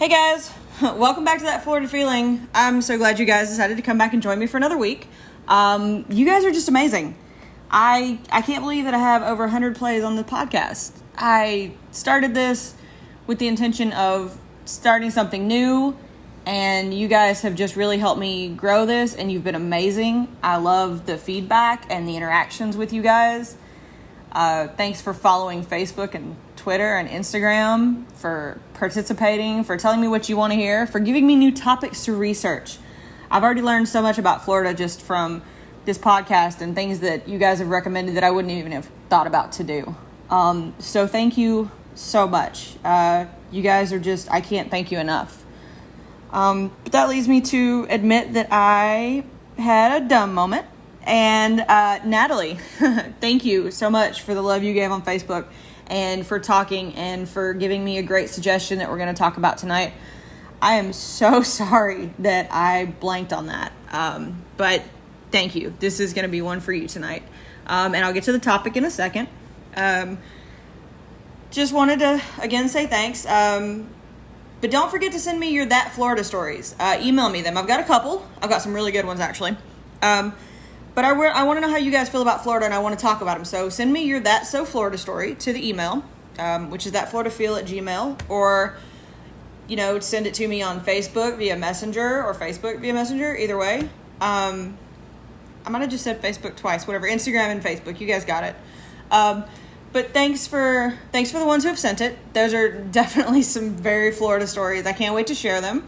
Hey guys, welcome back to That Florida Feeling. I'm so glad you guys decided to come back and join me for another week. You guys are just amazing. I can't believe that I have over 100 plays on the podcast. I started this with the intention of starting something new, and you guys have just really helped me grow this, and you've been amazing. I love the feedback and the interactions with you guys. Thanks for following Facebook and Twitter and Instagram, for participating, for telling me what you want to hear, for giving me new topics to research. I've already learned so much about Florida just from this podcast and things that you guys have recommended that I wouldn't even have thought about to do. So thank you so much. You guys are just, I can't thank you enough. But that leads me to admit that I had a dumb moment. And Natalie, thank you so much for the love you gave on Facebook and for talking and for giving me a great suggestion that we're going to talk about tonight. I am so sorry that I blanked on that. But thank you. This is going to be one for you tonight. And I'll get to the topic in a second. Just wanted to, again, say thanks. But don't forget to send me your That Florida stories. Email me them. I've got a couple. I've got some really good ones, actually. But I want to know how you guys feel about Florida, and I want to talk about them. So send me your That's So Florida story to the email, which is thatfloridafeel@gmail.com, or, send it to me on Facebook via Messenger or Facebook via Messenger, either way. I might have just said Facebook twice, whatever, Instagram and Facebook, you guys got it. But thanks for the ones who have sent it. Those are definitely some very Florida stories. I can't wait to share them.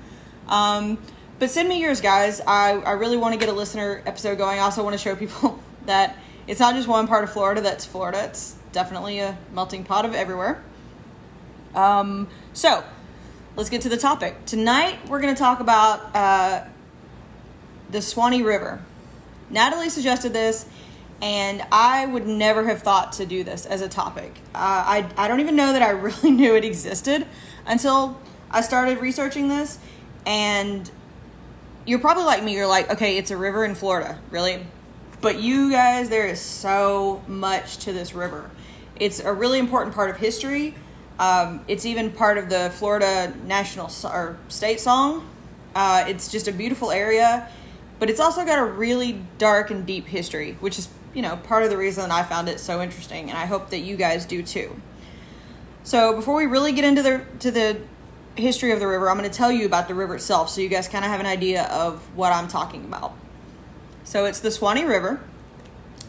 But send me yours, guys. I really want to get a listener episode going. I also want to show people that it's not just one part of Florida that's Florida. It's definitely a melting pot of everywhere. So, let's get to the topic. Tonight, we're going to talk about the Suwannee River. Natalie suggested this, and I would never have thought to do this as a topic. I don't even know that I really knew it existed until I started researching this, and you're probably like me. You're like, okay, it's a river in Florida, really? But you guys, there is so much to this river. It's a really important part of history. It's even part of the Florida national or state song. It's just a beautiful area, but it's also got a really dark and deep history, which is, part of the reason I found it so interesting, and I hope that you guys do too. So before we really get into the history of the river, I'm going to tell you about the river itself so you guys kind of have an idea of what I'm talking about. So it's the Suwannee River,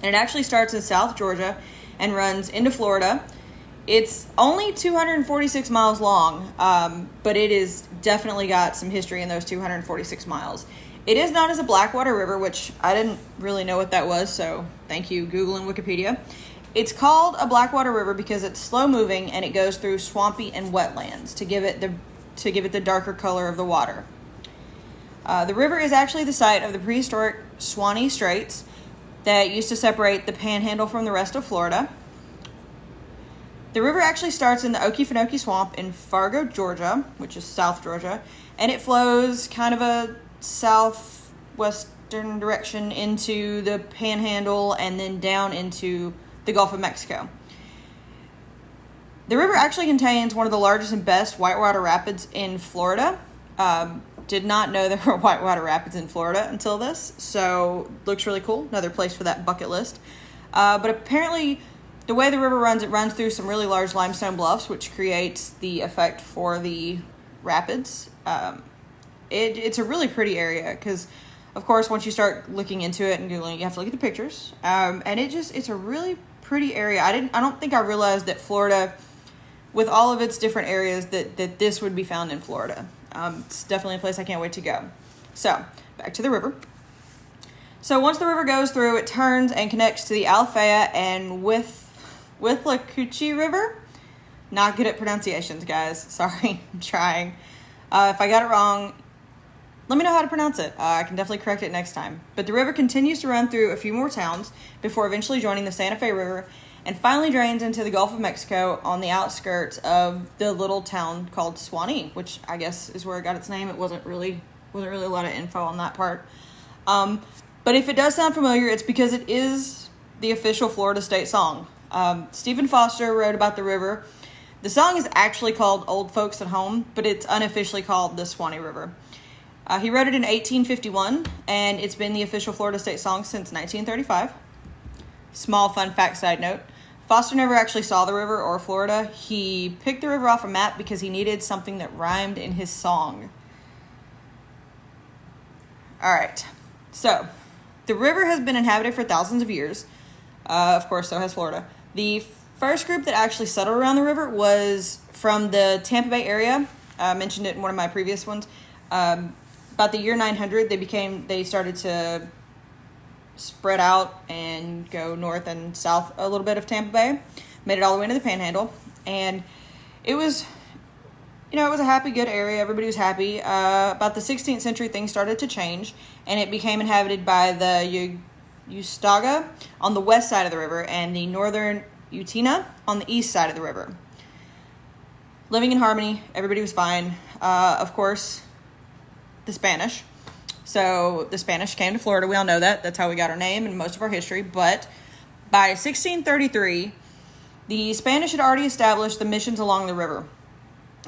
and it actually starts in South Georgia and runs into Florida. It's only 246 miles long, but it is definitely got some history in those 246 miles. It is known as a Blackwater River, which I didn't really know what that was, so thank you, Google and Wikipedia. It's called a Blackwater River because it's slow moving and it goes through swampy and wetlands to give it the darker color of the water. The river is actually the site of the prehistoric Suwannee Straits that used to separate the Panhandle from the rest of Florida. The river actually starts in the Okefenokee Swamp in Fargo, Georgia, which is South Georgia, and it flows kind of a southwestern direction into the Panhandle and then down into the Gulf of Mexico. The river actually contains one of the largest and best whitewater rapids in Florida. Did not know there were whitewater rapids in Florida until this, so looks really cool. Another place for that bucket list. But apparently, the way the river runs, it runs through some really large limestone bluffs, which creates the effect for the rapids. It's a really pretty area because, of course, once you start looking into it and Googling, you have to look at the pictures. And it's a really pretty area. I don't think I realized that Florida, with all of its different areas, that this would be found in Florida. It's definitely a place I can't wait to go. So, back to the river. So, once the river goes through, it turns and connects to the Alafaya and Withlacoochee River. Not good at pronunciations, guys. Sorry, I'm trying. If I got it wrong, let me know how to pronounce it. I can definitely correct it next time. But the river continues to run through a few more towns before eventually joining the Santa Fe River and finally drains into the Gulf of Mexico on the outskirts of the little town called Suwannee, which I guess is where it got its name. It wasn't really a lot of info on that part. But if it does sound familiar, it's because it is the official Florida state song. Stephen Foster wrote about the river The song is actually called Old Folks at Home, but it's unofficially called the Suwannee River. He wrote it in 1851, and it's been the official Florida state song since 1935. Small fun fact side note. Foster never actually saw the river or Florida. He picked the river off a map because he needed something that rhymed in his song. All right. So, the river has been inhabited for thousands of years. Of course, so has Florida. The first group that actually settled around the river was from the Tampa Bay area. I mentioned it in one of my previous ones. About the year 900, they started to spread out and go north and south a little bit of Tampa Bay, made it all the way into the Panhandle, and it was a happy, good area. Everybody was happy. About the 16th century, things started to change, and it became inhabited by the Ustoga on the west side of the river and the northern Utina on the east side of the river. Living in harmony, everybody was fine. Of course, the Spanish. So the Spanish came to Florida. We all know that. That's how we got our name and most of our history. But by 1633, the Spanish had already established the missions along the river.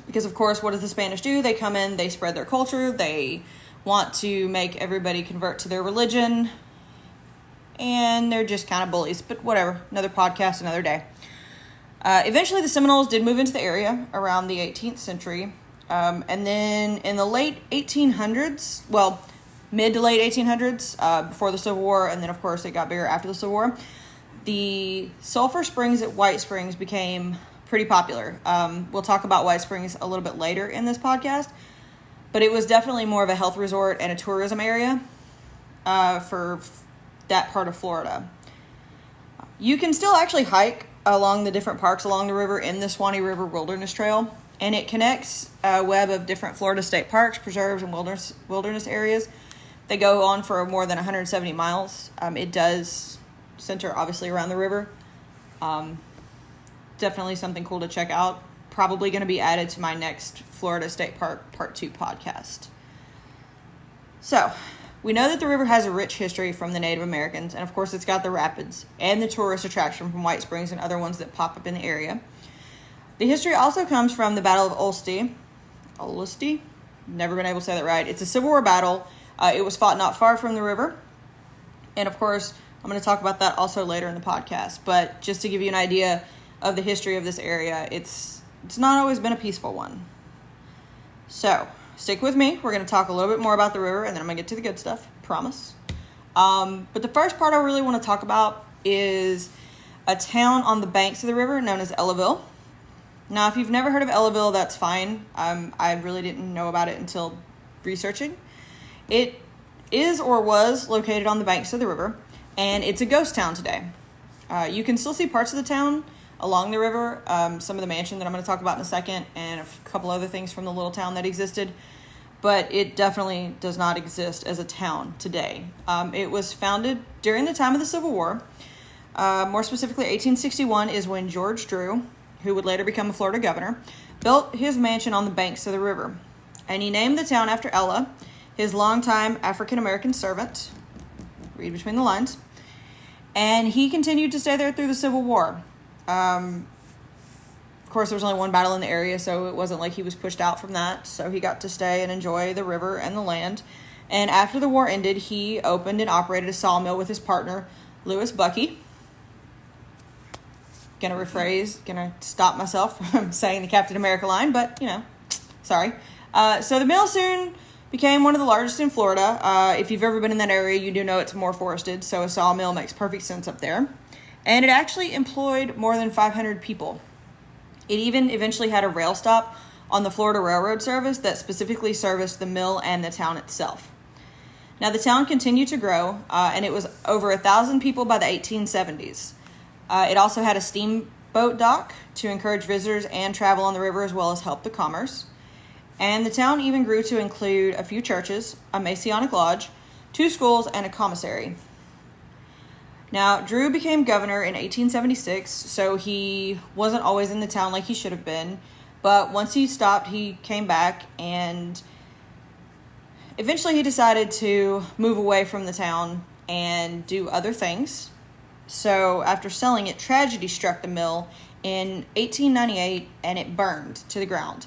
Because, of course, what does the Spanish do? They come in, they spread their culture, they want to make everybody convert to their religion, and they're just kind of bullies. But whatever, another podcast, another day. Eventually, the Seminoles did move into the area around the 18th century. And then in the late 1800s, mid to late 1800s, before the Civil War, and then, of course, it got bigger after the Civil War, the sulfur springs at White Springs became pretty popular. We'll talk about White Springs a little bit later in this podcast, but it was definitely more of a health resort and a tourism area for that part of Florida. You can still actually hike along the different parks along the river in the Suwannee River Wilderness Trail, and it connects a web of different Florida state parks, preserves, and wilderness areas. They go on for more than 170 miles. It does center, obviously, around the river. Definitely something cool to check out. Probably going to be added to my next Florida State Park Part 2 podcast. So, we know that the river has a rich history from the Native Americans, and of course it's got the rapids and the tourist attraction from White Springs and other ones that pop up in the area. The history also comes from the Battle of Olustee. Never been able to say that right. It's a Civil War battle. It was fought not far from the river. And of course, I'm going to talk about that also later in the podcast. But just to give you an idea of the history of this area, it's not always been a peaceful one. So, stick with me. We're going to talk a little bit more about the river, and then I'm going to get to the good stuff. Promise. But the first part I really want to talk about is a town on the banks of the river known as Ellaville. Now, if you've never heard of Ellaville, that's fine. I really didn't know about it until researching. It is or was located on the banks of the river, and it's a ghost town today. You can still see parts of the town along the river, some of the mansion that I'm going to talk about in a second, and a couple other things from the little town that existed, but it definitely does not exist as a town today. It was founded during the time of the Civil War. More specifically, 1861 is when George Drew, who would later become a Florida governor, built his mansion on the banks of the river. And he named the town after Ella, his longtime African-American servant. Read between the lines. And he continued to stay there through the Civil War. Of course, there was only one battle in the area, so it wasn't like he was pushed out from that. So he got to stay and enjoy the river and the land. And after the war ended, he opened and operated a sawmill with his partner, Lewis Bucky. Gonna stop myself from saying the Captain America line, but, sorry. So the mill soon became one of the largest in Florida. If you've ever been in that area, you do know it's more forested, so a sawmill makes perfect sense up there. And it actually employed more than 500 people. It even eventually had a rail stop on the Florida Railroad service that specifically serviced the mill and the town itself. Now, the town continued to grow, and it was over 1,000 people by the 1870s. It also had a steamboat dock to encourage visitors and travel on the river, as well as help the commerce. And the town even grew to include a few churches, a Masonic lodge, 2 schools, and a commissary. Now, Drew became governor in 1876, so he wasn't always in the town like he should have been. But once he stopped, he came back, and eventually he decided to move away from the town and do other things. So after selling it, tragedy struck the mill in 1898, and it burned to the ground.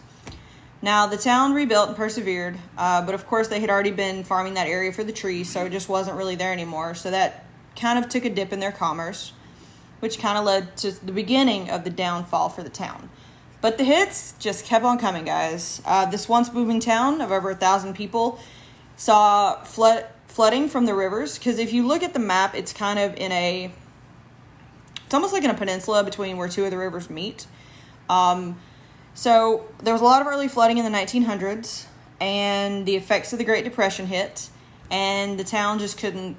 Now, the town rebuilt and persevered, but of course they had already been farming that area for the trees, so it just wasn't really there anymore. So that kind of took a dip in their commerce, which kind of led to the beginning of the downfall for the town. But the hits just kept on coming, guys. This once booming town of over 1,000 people saw flooding from the rivers, because if you look at the map, it's kind of it's almost like in a peninsula between where two of the rivers meet. So there was a lot of early flooding in the 1900s, and the effects of the Great Depression hit, and the town just couldn't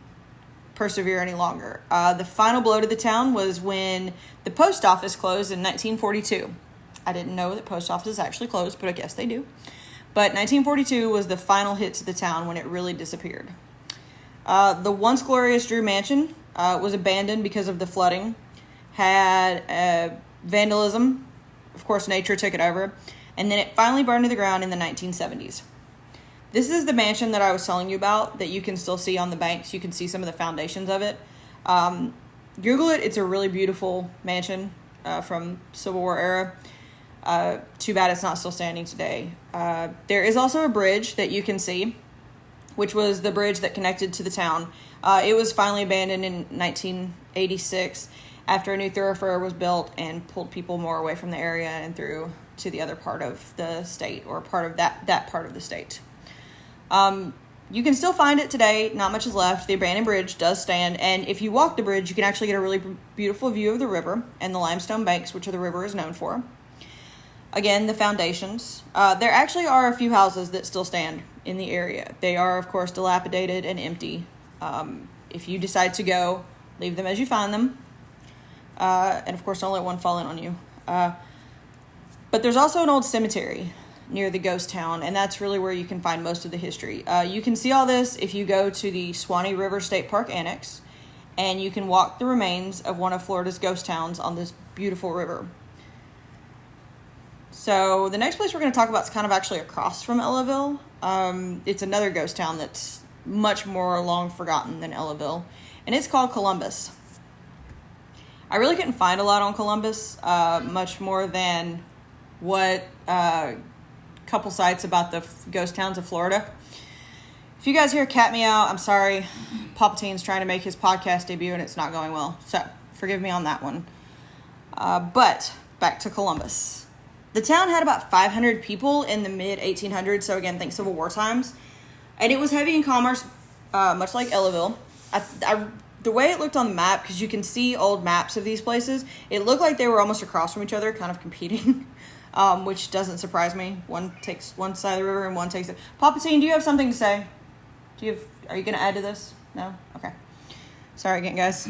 persevere any longer. The final blow to the town was when the post office closed in 1942. I didn't know that post offices actually closed, but I guess they do. But 1942 was the final hit to the town when it really disappeared. The once glorious Drew Mansion was abandoned because of the flooding, had vandalism. Of course, nature took it over, and then it finally burned to the ground in the 1970s. This is the mansion that I was telling you about that you can still see on the banks. You can see some of the foundations of it. Google it. It's a really beautiful mansion from Civil War era. Too bad it's not still standing today. There is also a bridge that you can see, which was the bridge that connected to the town. It was finally abandoned in 1986 after a new thoroughfare was built and pulled people more away from the area and through to the other part of the state, or part of that part of the state. You can still find it today. Not much is left. The abandoned bridge does stand, and if you walk the bridge, you can actually get a really beautiful view of the river and the limestone banks, which the river is known for. Again, the foundations. There actually are a few houses that still stand in the area. They are, of course, dilapidated and empty. If you decide to go, leave them as you find them. And, of course, don't let one fall in on you. But there's also an old cemetery near the ghost town, and that's really where you can find most of the history. You can see all this if you go to the Suwannee River State Park Annex, and you can walk the remains of one of Florida's ghost towns on this beautiful river. So the next place we're going to talk about is kind of actually across from Ellaville. It's another ghost town that's much more long forgotten than Ellaville, and it's called Columbus. I really couldn't find a lot on Columbus, much more than what couple sites about the ghost towns of Florida. If you guys hear cat meow, I'm sorry. Palpatine's trying to make his podcast debut, and it's not going well, so forgive me on that one. But back to Columbus. The town had about 500 people in the mid-1800s, so again, think Civil War times. And it was heavy in commerce, much like Ellaville. The way it looked on the map, because you can see old maps of these places, it looked like they were almost across from each other, kind of competing, which doesn't surprise me. One takes one side of the river and one takes it. Palpatine, do you have something to say? Are you going to add to this? No? Okay. Sorry again, guys.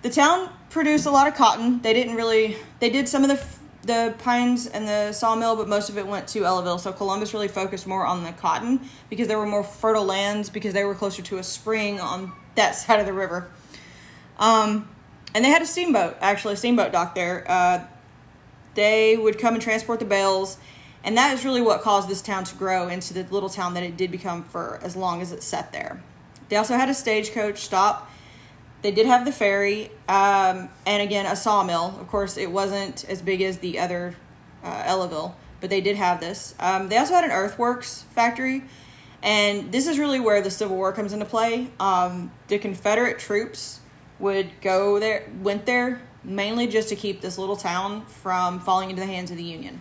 The town produced a lot of cotton. They did some of the pines and the sawmill, but most of it went to Ellaville. So Columbus really focused more on the cotton because there were more fertile lands, because they were closer to a spring on that side of the river. And they had a steamboat dock there. They would come and transport the bales, and that is really what caused this town to grow into the little town that it did become for as long as it sat there. They also had a stagecoach stop. They did have the ferry, and again, a sawmill. Of course, it wasn't as big as the other Ellaville, but they did have this. They also had an earthworks factory, and this is really where the Civil War comes into play. The Confederate troops went there mainly just to keep this little town from falling into the hands of the Union.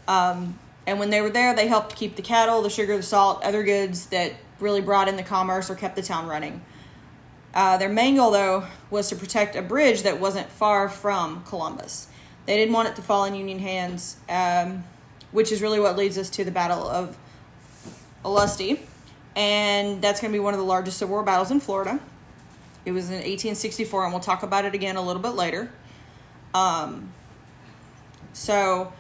And when they were there, they helped keep the cattle, the sugar, the salt, other goods that really brought in the commerce or kept the town running. Their main goal, though, was to protect a bridge that wasn't far from Columbus. They didn't want it to fall in Union hands, which is really what leads us to the Battle of Olustee. And that's going to be one of the largest Civil War battles in Florida. It was in 1864, and we'll talk about it again a little bit later. So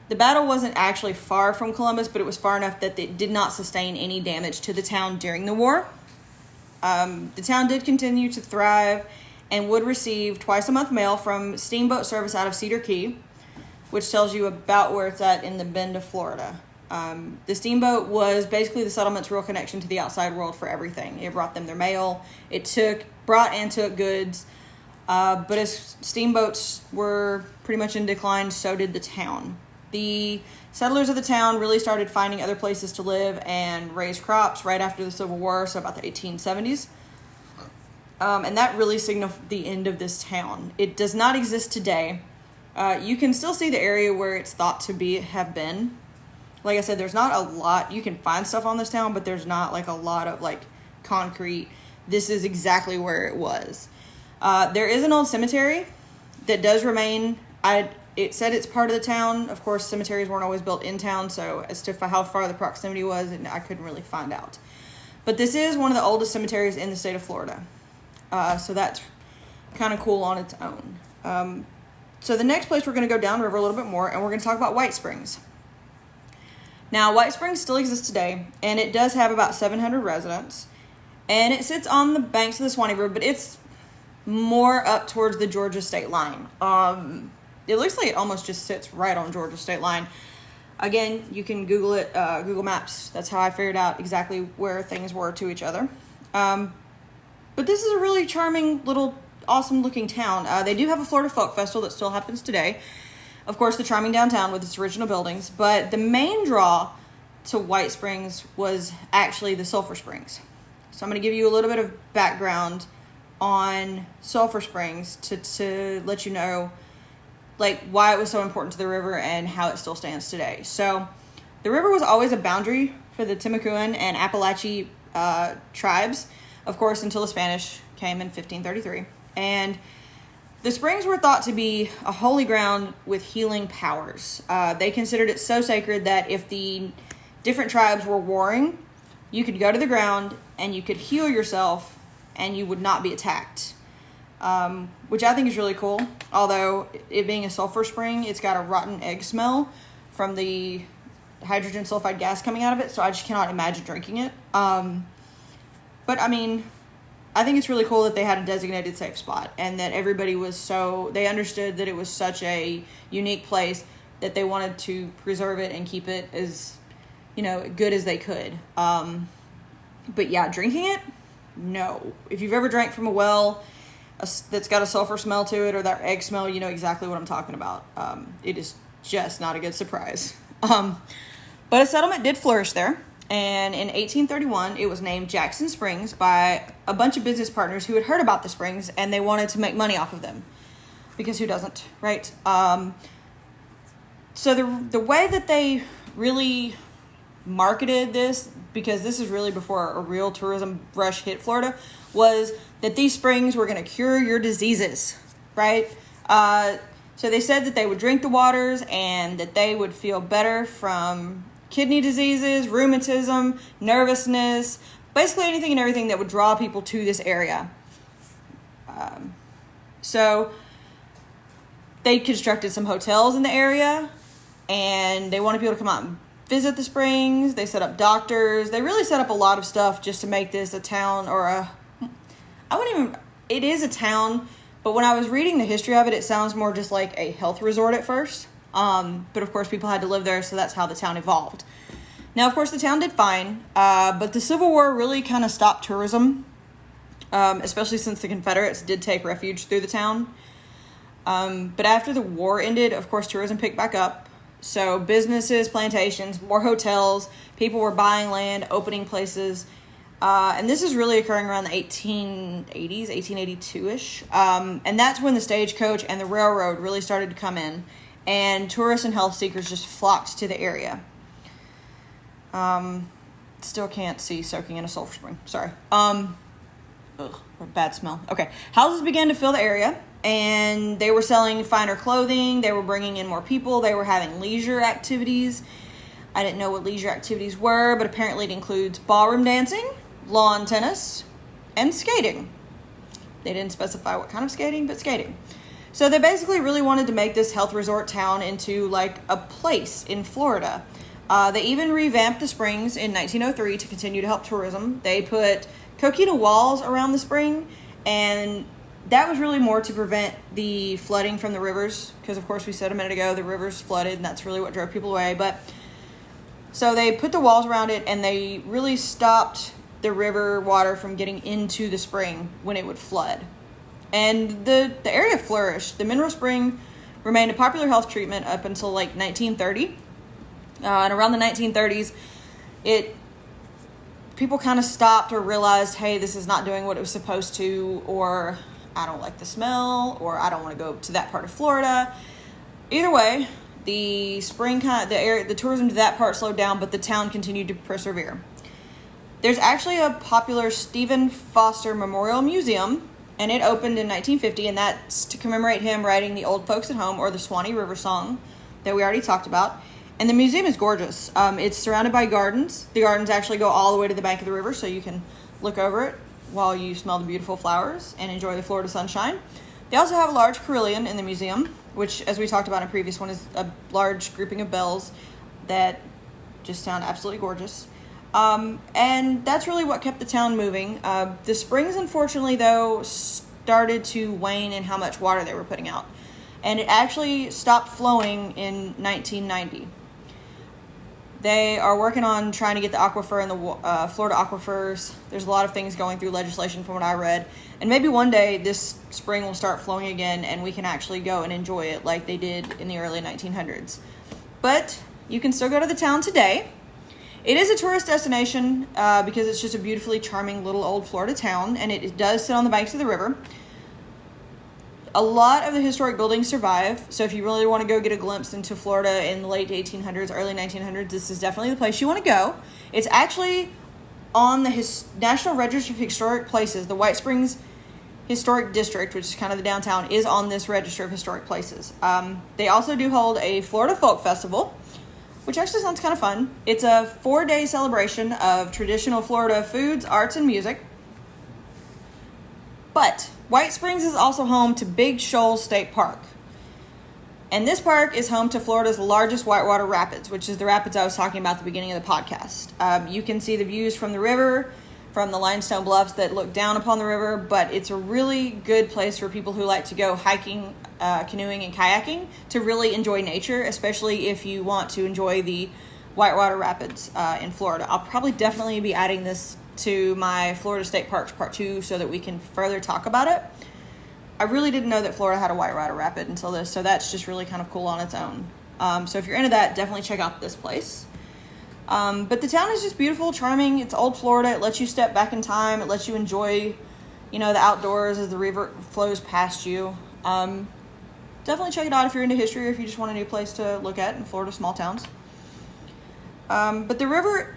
the battle wasn't actually far from Columbus, but it was far enough that it did not sustain any damage to the town during the war. The town did continue to thrive and would receive twice-a-month mail from steamboat service out of Cedar Key, which tells you about where it's at in the bend of Florida. The steamboat was basically the settlement's real connection to the outside world for everything. It brought them their mail. It brought and took goods. But as steamboats were pretty much in decline, so did the town. The settlers of the town really started finding other places to live and raise crops right after the Civil War, so about the 1870s. And that really signaled the end of this town. It does not exist today. You can still see the area where it's thought to have been. Like I said, there's not a lot. You can find stuff on this town, but there's not like a lot of like concrete. This is exactly where it was. There is an old cemetery that does remain. It said it's part of the town. Of course, cemeteries weren't always built in town, so as to how far the proximity was, and I couldn't really find out. But this is one of the oldest cemeteries in the state of Florida. So that's kind of cool on its own. So the next place we're going to go downriver a little bit more, and we're going to talk about White Springs. Now, White Springs still exists today, and it does have about 700 residents, and it sits on the banks of the Suwannee River, but it's more up towards the Georgia state line. It looks like it almost just sits right on Georgia state line. Again, you can Google it, Google Maps. That's how I figured out exactly where things were to each other. But this is a really charming little awesome looking town. They do have a Florida Folk Festival that still happens today. Of course, the charming downtown with its original buildings, but the main draw to White Springs was actually the Sulphur Springs. So I'm going to give you a little bit of background on Sulphur Springs to let you know like why it was so important to the river and how it still stands today. So the river was always a boundary for the Timucuan and Appalachee tribes, of course, until the Spanish came in 1533. And the springs were thought to be a holy ground with healing powers. They considered it so sacred that if the different tribes were warring, you could go to the ground and you could heal yourself and you would not be attacked, which I think is really cool. Although it being a sulfur spring, it's got a rotten egg smell from the hydrogen sulfide gas coming out of it, so I just cannot imagine drinking it. But I mean, I think it's really cool that they had a designated safe spot and that everybody they understood that it was such a unique place that they wanted to preserve it and keep it as, good as they could. But yeah, drinking it, no. If you've ever drank from a well that's got a sulfur smell to it or that egg smell, you know exactly what I'm talking about. It is just not a good surprise. But a settlement did flourish there. And in 1831, it was named Jackson Springs by a bunch of business partners who had heard about the springs and they wanted to make money off of them. Because who doesn't, right? So the way that they really marketed this, because this is really before a real tourism rush hit Florida, was that these springs were going to cure your diseases, right? So they said that they would drink the waters and that they would feel better from kidney diseases, rheumatism, nervousness, basically anything and everything that would draw people to this area. So they constructed some hotels in the area and they wanted people to come out and visit the springs. They set up doctors. They really set up a lot of stuff just to make this a town it is a town, but when I was reading the history of it, it sounds more just like a health resort at first. But of course people had to live there, so that's how the town evolved. Now, of course, the town did fine, but the Civil War really kind of stopped tourism, especially since the Confederates did take refuge through the town. But after the war ended, of course, tourism picked back up. So businesses, plantations, more hotels, people were buying land, opening places. And this is really occurring around the 1880s, 1882-ish. And that's when the stagecoach and the railroad really started to come in. And tourists and health seekers just flocked to the area. Still can't see soaking in a sulfur spring. Sorry. Bad smell. Okay. Houses began to fill the area, and they were selling finer clothing. They were bringing in more people. They were having leisure activities. I didn't know what leisure activities were, but apparently it includes ballroom dancing, lawn tennis, and skating. They didn't specify what kind of skating, but skating. So they basically really wanted to make this health resort town into like a place in Florida. They even revamped the springs in 1903 to continue to help tourism. They put coquina walls around the spring, and that was really more to prevent the flooding from the rivers, because of course we said a minute ago the rivers flooded, and that's really what drove people away. But so they put the walls around it, and they really stopped the river water from getting into the spring when it would flood. And the area flourished. The mineral spring remained a popular health treatment up until like 1930. And around the 1930s, people kind of stopped or realized, hey, this is not doing what it was supposed to, or I don't like the smell, or I don't want to go to that part of Florida. Either way, the tourism to that part slowed down, but the town continued to persevere. There's actually a popular Stephen Foster Memorial Museum, and it opened in 1950, and that's to commemorate him writing the Old Folks at Home, or the Suwannee River song that we already talked about. And the museum is gorgeous. It's surrounded by gardens. The gardens actually go all the way to the bank of the river, so you can look over it while you smell the beautiful flowers and enjoy the Florida sunshine. They also have a large carillon in the museum, which, as we talked about in a previous one, is a large grouping of bells that just sound absolutely gorgeous. And that's really what kept the town moving. The springs, unfortunately, though, started to wane in how much water they were putting out. And it actually stopped flowing in 1990. They are working on trying to get the aquifer and the Florida aquifers. There's a lot of things going through legislation from what I read. And maybe one day this spring will start flowing again and we can actually go and enjoy it like they did in the early 1900s. But you can still go to the town today. It is a tourist destination because it's just a beautifully charming little old Florida town, and it does sit on the banks of the river. A lot of the historic buildings survive, so if you really want to go get a glimpse into Florida in the late 1800s, early 1900s, this is definitely the place you want to go. It's actually on the National Register of Historic Places. The White Springs Historic District, which is kind of the downtown, is on this Register of Historic Places. They also do hold a Florida Folk Festival, which actually sounds kind of fun. It's a 4-day celebration of traditional Florida foods, arts, and music. But White Springs is also home to Big Shoal State Park. And this park is home to Florida's largest whitewater rapids, which is the rapids I was talking about at the beginning of the podcast. You can see the views from the river, from the limestone bluffs that look down upon the river, but it's a really good place for people who like to go hiking, canoeing, and kayaking to really enjoy nature, especially if you want to enjoy the whitewater rapids in Florida. I'll probably definitely be adding this to my Florida State Parks Part 2 so that we can further talk about it. I really didn't know that Florida had a whitewater rapid until this, so that's just really kind of cool on its own. So if you're into that, definitely check out this place. But the town is just beautiful, charming. It's old Florida. It lets you step back in time. It lets you enjoy, the outdoors as the river flows past you. Definitely check it out if you're into history or if you just want a new place to look at in Florida small towns. But the river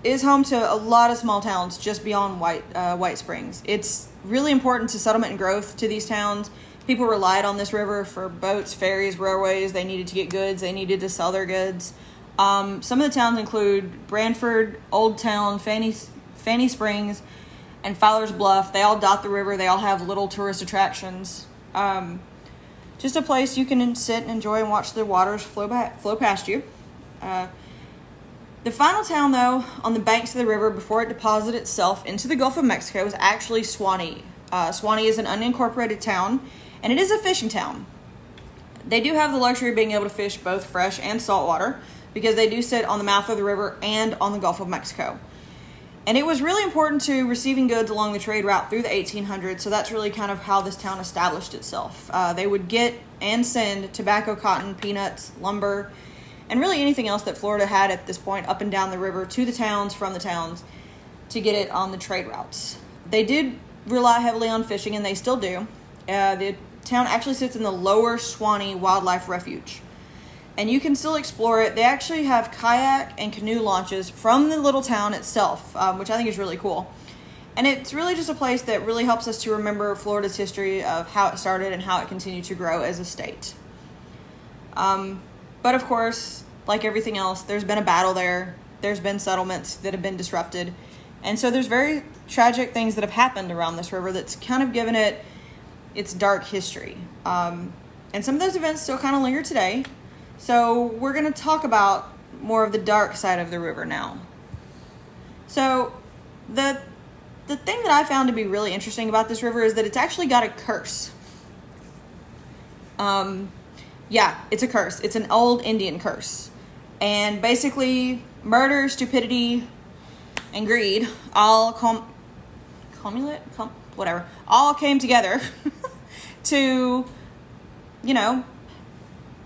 is home to a lot of small towns just beyond White Springs. It's really important to settlement and growth to these towns. People relied on this river for boats, ferries, railways. They needed to get goods. They needed to sell their goods. Some of the towns include Branford, Old Town, Fanny Springs, and Fowler's Bluff. They all dot the river. They all have little tourist attractions. Just a place you can sit and enjoy and watch the waters flow past you. The final town, though, on the banks of the river before it deposited itself into the Gulf of Mexico is actually Suwannee. Suwannee is an unincorporated town, and it is a fishing town. They do have the luxury of being able to fish both fresh and saltwater because they do sit on the mouth of the river and on the Gulf of Mexico. And it was really important to receiving goods along the trade route through the 1800s, so that's really kind of how this town established itself. They would get and send tobacco, cotton, peanuts, lumber, and really anything else that Florida had at this point up and down the river to the towns, from the towns, to get it on the trade routes. They did rely heavily on fishing, and they still do. The town actually sits in the Lower Suwannee Wildlife Refuge, and you can still explore it. They actually have kayak and canoe launches from the little town itself, which I think is really cool. And it's really just a place that really helps us to remember Florida's history of how it started and how it continued to grow as a state. But of course, like everything else, there's been a battle there. There's been settlements that have been disrupted. And so there's very tragic things that have happened around this river that's kind of given it its dark history. And some of those events still kind of linger today. So we're going to talk about more of the dark side of the river now. So the thing that I found to be really interesting about this river is that it's actually got a curse. Yeah, it's a curse. It's an old Indian curse. And basically, murder, stupidity, and greed all whatever, all came together to,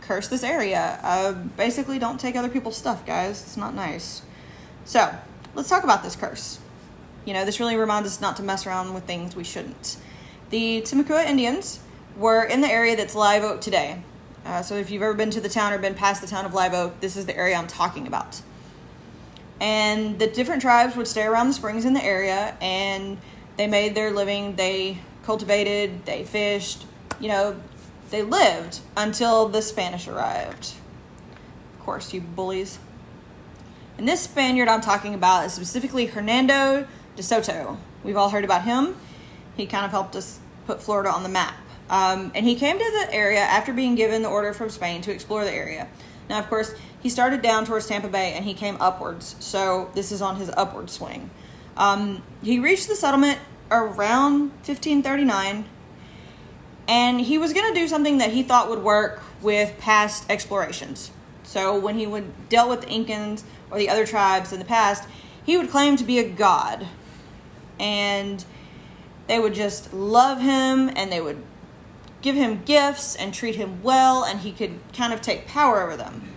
curse this area. Basically, don't take other people's stuff, guys. It's not nice. So, let's talk about this curse. This really reminds us not to mess around with things we shouldn't. The Timucua Indians were in the area that's Live Oak today. So if you've ever been to the town or been past the town of Live Oak, this is the area I'm talking about. And the different tribes would stay around the springs in the area, and they made their living. They cultivated, they fished, they lived until the Spanish arrived. Of course, you bullies. And this Spaniard I'm talking about is specifically Hernando de Soto. We've all heard about him. He kind of helped us put Florida on the map. And he came to the area after being given the order from Spain to explore the area. Now, of course, he started down towards Tampa Bay and he came upwards. So this is on his upward swing. He reached the settlement around 1539. And he was going to do something that he thought would work with past explorations. So when he would deal with the Incans or the other tribes in the past, he would claim to be a god. And they would just love him, and they would give him gifts and treat him well, and he could kind of take power over them.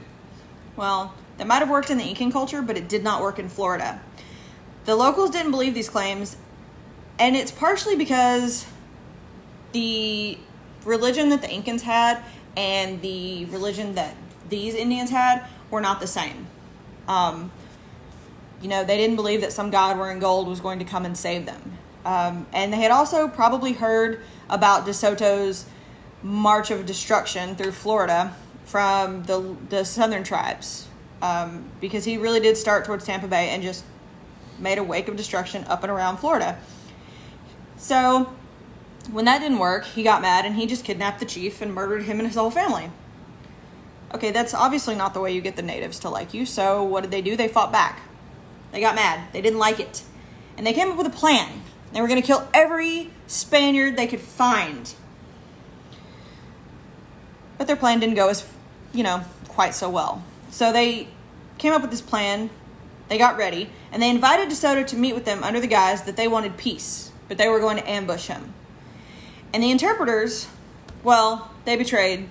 Well, that might have worked in the Incan culture, but it did not work in Florida. The locals didn't believe these claims, and it's partially because the religion that the Incans had and the religion that these Indians had were not the same. They didn't believe that some god wearing gold was going to come and save them. And they had also probably heard about De Soto's march of destruction through Florida from the southern tribes, because he really did start towards Tampa Bay and just made a wake of destruction up and around Florida. So when that didn't work, he got mad and he just kidnapped the chief and murdered him and his whole family. Okay, that's obviously not the way you get the natives to like you, so what did they do? They fought back. They got mad. They didn't like it. And they came up with a plan. They were going to kill every Spaniard they could find. But their plan didn't go as, quite so well. So they came up with this plan. They got ready. And they invited De Soto to meet with them under the guise that they wanted peace. But they were going to ambush him. And the interpreters, they betrayed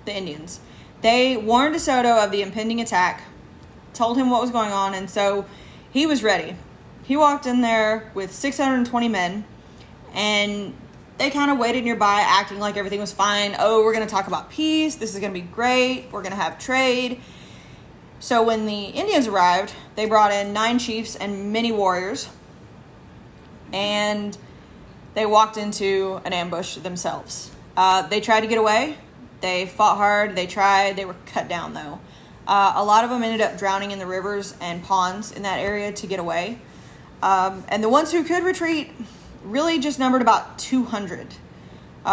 the Indians. They warned De Soto of the impending attack, told him what was going on, and so he was ready. He walked in there with 620 men, and they kind of waited nearby, acting like everything was fine. Oh, we're going to talk about peace. This is going to be great. We're going to have trade. So when the Indians arrived, they brought in 9 chiefs and many warriors, and they walked into an ambush themselves. They tried to get away. They fought hard. They tried. They were cut down, though. A lot of them ended up drowning in the rivers and ponds in that area to get away. And the ones who could retreat really just numbered about 200,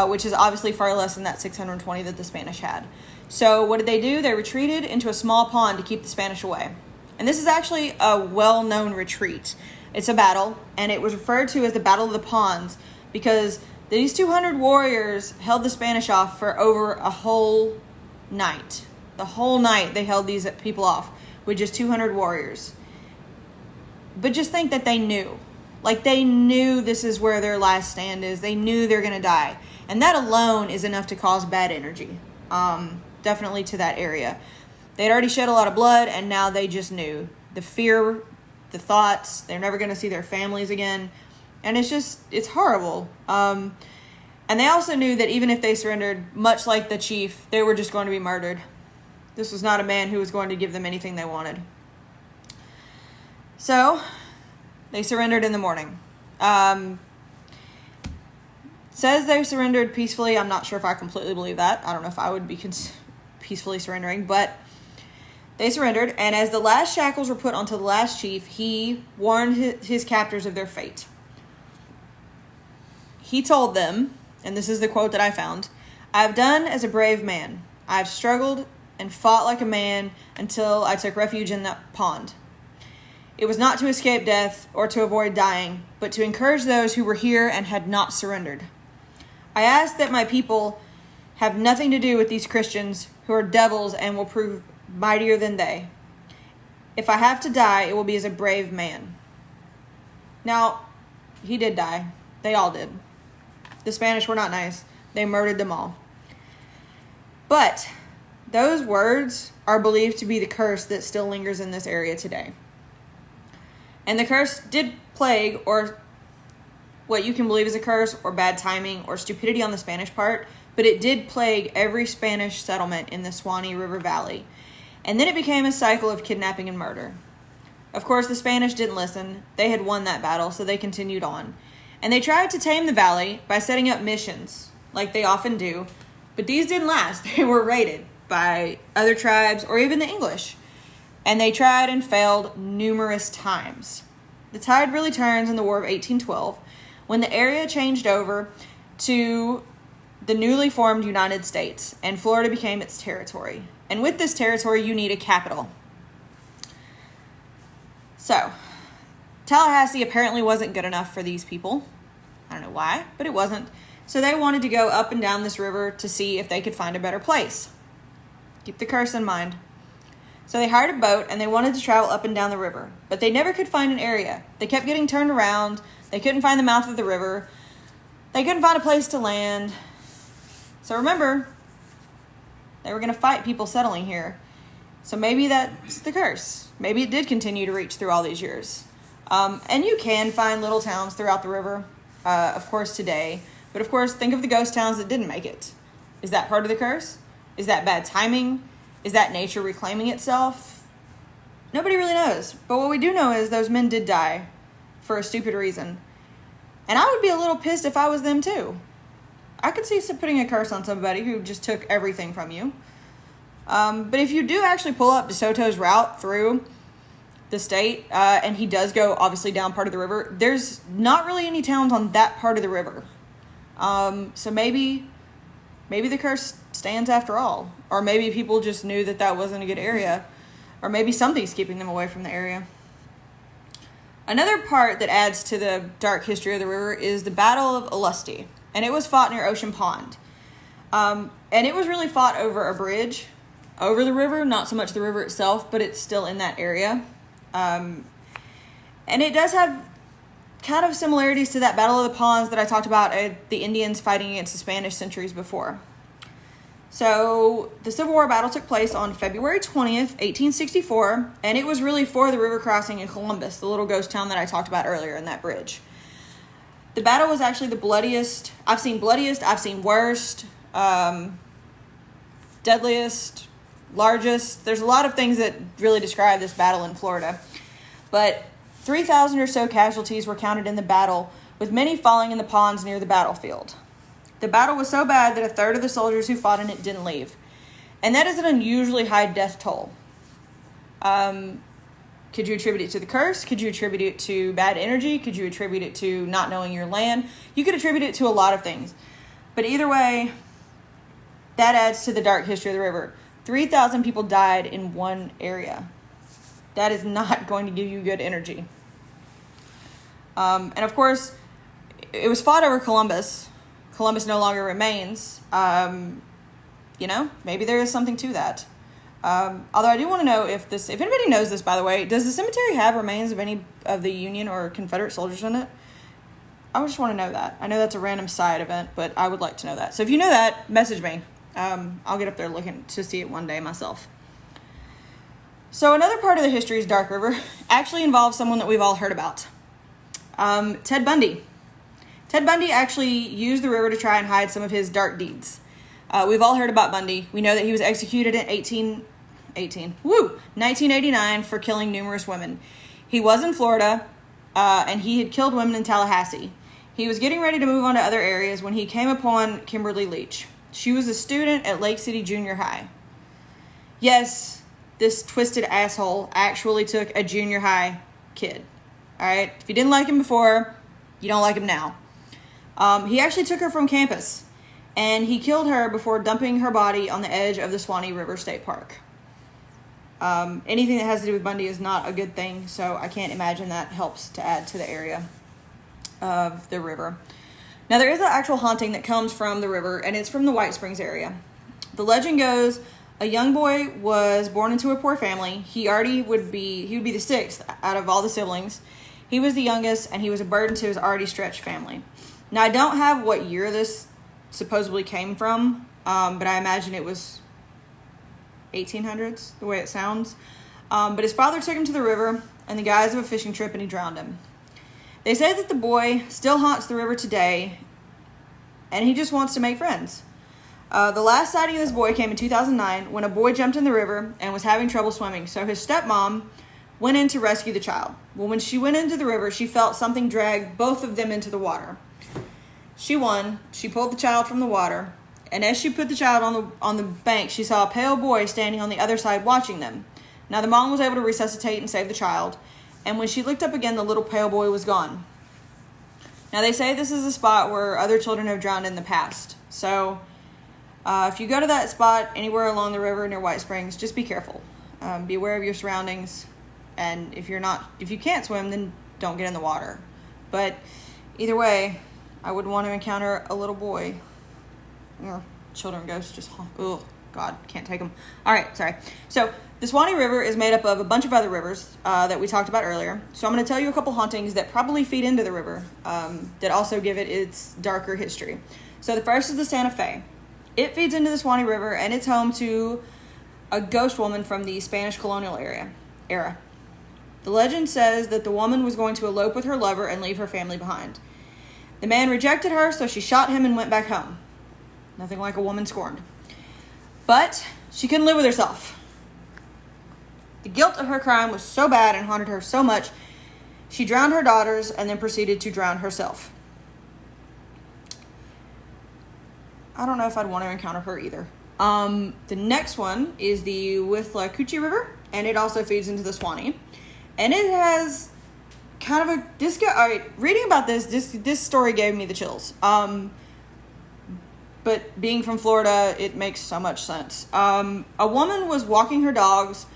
which is obviously far less than that 620 that the Spanish had. So what did they do? They retreated into a small pond to keep the Spanish away. And this is actually a well-known retreat. It's a battle, and it was referred to as the Battle of the Ponds because these 200 warriors held the Spanish off for over a whole night. The whole night they held these people off with just 200 warriors. But just think that they knew. Like, they knew this is where their last stand is. They knew they're going to die. And that alone is enough to cause bad energy. Definitely to that area. They'd already shed a lot of blood, and now they just knew. The fear, the thoughts, they're never going to see their families again. And it's horrible. And they also knew that even if they surrendered, much like the chief, they were just going to be murdered. This was not a man who was going to give them anything they wanted. So, they surrendered in the morning. Says they surrendered peacefully. I'm not sure if I completely believe that. I don't know if I would be peacefully surrendering, but they surrendered. And as the last shackles were put onto the last chief, he warned his captors of their fate. He told them, and this is the quote that I found, "I have done as a brave man. I have struggled and fought like a man until I took refuge in that pond. It was not to escape death or to avoid dying, but to encourage those who were here and had not surrendered. I ask that my people have nothing to do with these Christians who are devils and will prove mightier than they. If I have to die, it will be as a brave man." Now, he did die. They all did. The Spanish were not nice. They murdered them all. But those words are believed to be the curse that still lingers in this area today. And the curse did plague, or what you can believe is a curse, or bad timing, or stupidity on the Spanish part, but it did plague every Spanish settlement in the Suwannee River Valley. And then it became a cycle of kidnapping and murder. Of course, the Spanish didn't listen. They had won that battle, so they continued on. And they tried to tame the valley by setting up missions, like they often do, but these didn't last. They were raided by other tribes or even the English. And they tried and failed numerous times. The tide really turns in the War of 1812 when the area changed over to the newly formed United States, and Florida became its territory. And with this territory, you need a capital. So, Tallahassee apparently wasn't good enough for these people. I don't know why, but it wasn't. So they wanted to go up and down this river to see if they could find a better place. Keep the curse in mind. So they hired a boat and they wanted to travel up and down the river, but they never could find an area. They kept getting turned around. They couldn't find the mouth of the river. They couldn't find a place to land. So remember, they were going to fight people settling here. So maybe that's the curse. Maybe it did continue to reach through all these years. And you can find little towns throughout the river, of course, today. But of course, think of the ghost towns that didn't make it. Is that part of the curse? Is that bad timing? Is that nature reclaiming itself? Nobody really knows. But what we do know is those men did die for a stupid reason. And I would be a little pissed if I was them too. I could see putting a curse on somebody who just took everything from you. But if you do actually pull up DeSoto's route through the state, and he does go obviously down part of the river, there's not really any towns on that part of the river. So maybe the curse stands after all. Or maybe people just knew that that wasn't a good area. Or maybe something's keeping them away from the area. Another part that adds to the dark history of the river is the Battle of Olustee. And it was fought near Ocean Pond. And it was really fought over a bridge over the river, not so much the river itself, but it's still in that area. And it does have kind of similarities to that Battle of the Ponds that I talked about, the Indians fighting against the Spanish centuries before. So the Civil War battle took place on February 20th, 1864, and it was really for the river crossing in Columbus, the little ghost town that I talked about earlier in that bridge. The battle was actually the bloodiest. I've seen worst, deadliest, largest. There's a lot of things that really describe this battle in Florida. But 3,000 or so casualties were counted in the battle, with many falling in the ponds near the battlefield. The battle was so bad that a third of the soldiers who fought in it didn't leave. And that is an unusually high death toll. Could you attribute it to the curse? Could you attribute it to bad energy? Could you attribute it to not knowing your land? You could attribute it to a lot of things. But either way, that adds to the dark history of the river. 3,000 people died in one area. That is not going to give you good energy. And of course, it was fought over Columbus. Columbus no longer remains. Maybe there is something to that. Although I do want to know if anybody knows this, by the way, does the cemetery have remains of any of the Union or Confederate soldiers in it? I just want to know that. I know that's a random side event, but I would like to know that. So if you know that, message me. I'll get up there looking to see it one day myself. So another part of the history of Dark River actually involves someone that we've all heard about. Ted Bundy. Ted Bundy actually used the river to try and hide some of his dark deeds. We've all heard about Bundy. We know that he was executed in 1989 for killing numerous women. He was in Florida, and he had killed women in Tallahassee. He was getting ready to move on to other areas when he came upon Kimberly Leach. She was a student at Lake City Junior High. Yes, this twisted asshole actually took a junior high kid. All right? If you didn't like him before, you don't like him now. He actually took her from campus, and he killed her before dumping her body on the edge of the Suwannee River State Park. Anything that has to do with Bundy is not a good thing, so I can't imagine that helps to add to the area of the river. Now, there is an actual haunting that comes from the river, and it's from the White Springs area. The legend goes, a young boy was born into a poor family. He would be the sixth out of all the siblings. He was the youngest, and he was a burden to his already stretched family. Now, I don't have what year this supposedly came from, but I imagine it was 1800s, the way it sounds. But his father took him to the river in the guise of a fishing trip, and he drowned him. They say that the boy still haunts the river today, and he just wants to make friends. The last sighting of this boy came in 2009 when a boy jumped in the river and was having trouble swimming. So his stepmom went in to rescue the child. Well, when she went into the river, she felt something drag both of them into the water. She won. She pulled the child from the water, and as she put the child on the bank, she saw a pale boy standing on the other side watching them. Now, the mom was able to resuscitate and save the child, and when she looked up again, the little pale boy was gone. Now, they say this is a spot where other children have drowned in the past. So, if you go to that spot anywhere along the river near White Springs, just be careful. Be aware of your surroundings, and if you can't swim, then don't get in the water. But either way, I would want to encounter a little boy. Children ghosts just, oh God, can't take them. All right, sorry. So the Suwannee River is made up of a bunch of other rivers that we talked about earlier. So I'm going to tell you a couple hauntings that probably feed into the river that also give it its darker history. So the first is the Santa Fe. It feeds into the Suwannee River, and it's home to a ghost woman from the Spanish colonial era. The legend says that the woman was going to elope with her lover and leave her family behind. The man rejected her, so she shot him and went back home. Nothing like a woman scorned. But she couldn't live with herself. The guilt of her crime was so bad and haunted her so much, she drowned her daughters and then proceeded to drown herself. I don't know if I'd want to encounter her either. The next one is the Withlacoochee River, and it also feeds into the Suwannee. And it has kind of reading about this story gave me the chills. But being from Florida, it makes so much sense. A woman was walking her dogs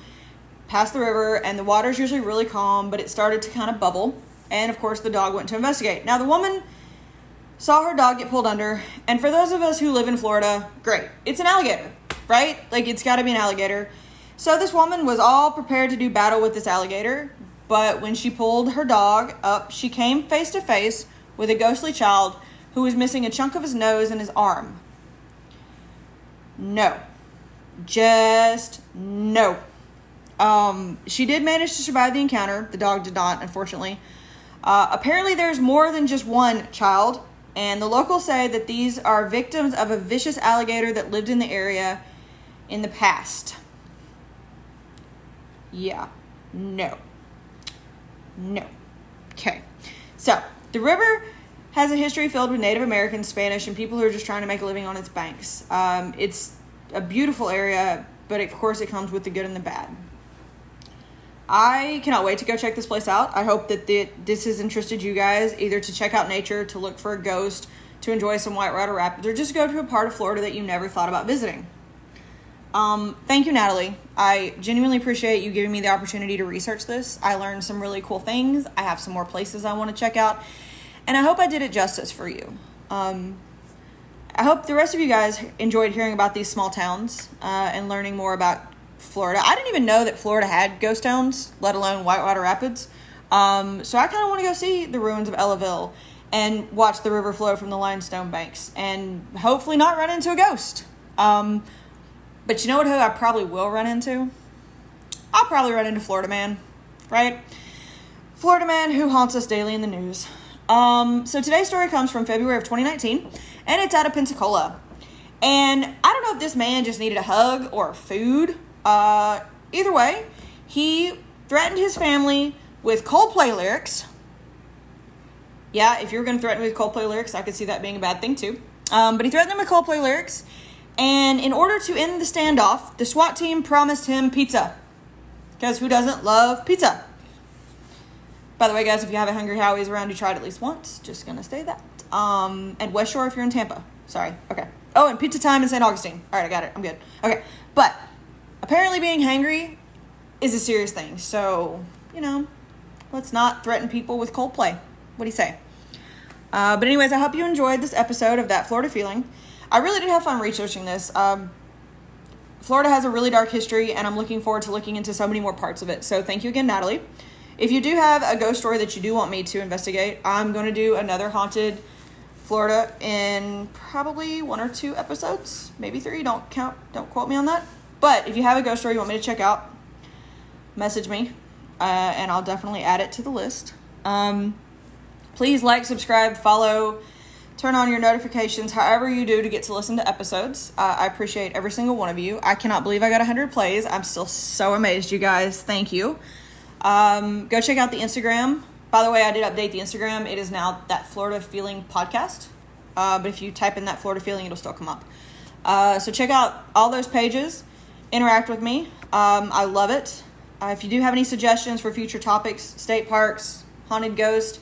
past the river, and the water's usually really calm, but it started to kind of bubble. And of course, the dog went to investigate. Now, the woman saw her dog get pulled under, and for those of us who live in Florida, great. It's an alligator, right? Like, it's got to be an alligator. So this woman was all prepared to do battle with this alligator, but when she pulled her dog up, she came face to face with a ghostly child who was missing a chunk of his nose and his arm. No. Just no. She did manage to survive the encounter. The dog did not, unfortunately. Apparently there's more than just one child, and the locals say that these are victims of a vicious alligator that lived in the area in the past. Yeah. No. Okay. So, the river has a history filled with Native Americans, Spanish, and people who are just trying to make a living on its banks. It's a beautiful area, but of course it comes with the good and the bad. I cannot wait to go check this place out. I hope that this has interested you guys, either to check out nature, to look for a ghost, to enjoy some whitewater rapids, or just go to a part of Florida that you never thought about visiting. Thank you, Natalie. I genuinely appreciate you giving me the opportunity to research this. I learned some really cool things. I have some more places I want to check out, and I hope I did it justice for you. I hope the rest of you guys enjoyed hearing about these small towns and learning more about Florida. I didn't even know that Florida had ghost towns, let alone whitewater rapids. So I kind of want to go see the ruins of Ellaville and watch the river flow from the limestone banks and hopefully not run into a ghost. But you know who I probably will run into? I'll probably run into Florida Man, right? Florida Man who haunts us daily in the news. So today's story comes from February of 2019, and it's out of Pensacola. And I don't know if this man just needed a hug or food. Either way, he threatened his family with Coldplay lyrics. Yeah, if you're going to threaten me with Coldplay lyrics, I could see that being a bad thing too. But he threatened them with Coldplay lyrics. And in order to end the standoff, the SWAT team promised him pizza. Because who doesn't love pizza? By the way, guys, if you have a Hungry Howie's around, you tried at least once. Just going to say that. And West Shore if you're in Tampa. Sorry. Okay. Oh, and pizza time in St. Augustine. All right, I got it. I'm good. Okay. But apparently being hangry is a serious thing. So, let's not threaten people with Coldplay. What do you say? But anyways, I hope you enjoyed this episode of That Florida Feeling. I really did have fun researching this. Florida has a really dark history, and I'm looking forward to looking into so many more parts of it. So thank you again, Natalie. If you do have a ghost story that you do want me to investigate, I'm going to do another haunted Florida in probably 1 or 2 episodes, maybe 3. Don't quote me on that. But if you have a ghost story you want me to check out, message me, and I'll definitely add it to the list. Please like, subscribe, follow, turn on your notifications, however you do to get to listen to episodes. I appreciate every single one of you. I cannot believe I got 100 plays. I'm still so amazed, you guys. Thank you. Go check out the Instagram. By the way, I did update the Instagram. It is now That Florida Feeling Podcast. But if you type in That Florida Feeling, it'll still come up. So check out all those pages. Interact with me. I love it. If you do have any suggestions for future topics, state parks, haunted ghost,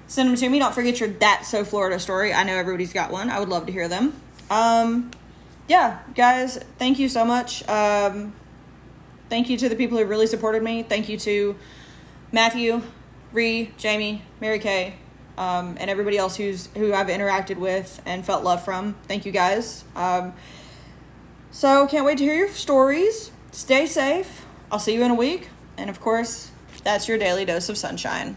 send them to me. Don't forget your That's So Florida story. I know everybody's got one. I would love to hear them. Yeah, guys, thank you so much. Thank you to the people who really supported me. Thank you to Matthew, Ree, Jamie, Mary Kay, and everybody else who I've interacted with and felt love from. Thank you, guys. So can't wait to hear your stories. Stay safe. I'll see you in a week. And of course, that's your daily dose of sunshine.